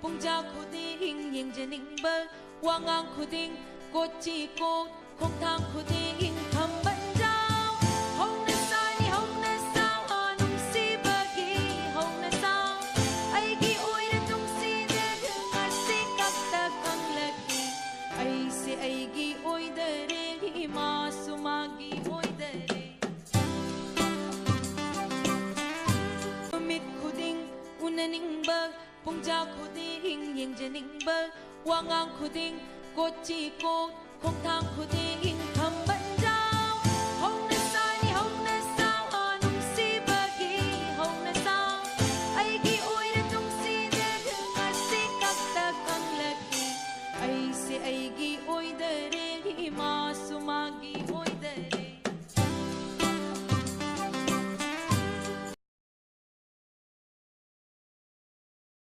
봉자 코딩 잉제닝벌 왕왕 코딩 꽃이 꽃 콩탕 코딩 덤반장 홍나산이 홍나상 어농시버기 홍나상 아이기 오이라 동시들 흥아시 깍딱한 락기 아이시 아이기 오이들이 마수마기 오이들이 밋 코딩 우나닝벌 봉자 코딩 잉제닝벌 왕왕 코딩 꽃이 꽃 콩탕 코딩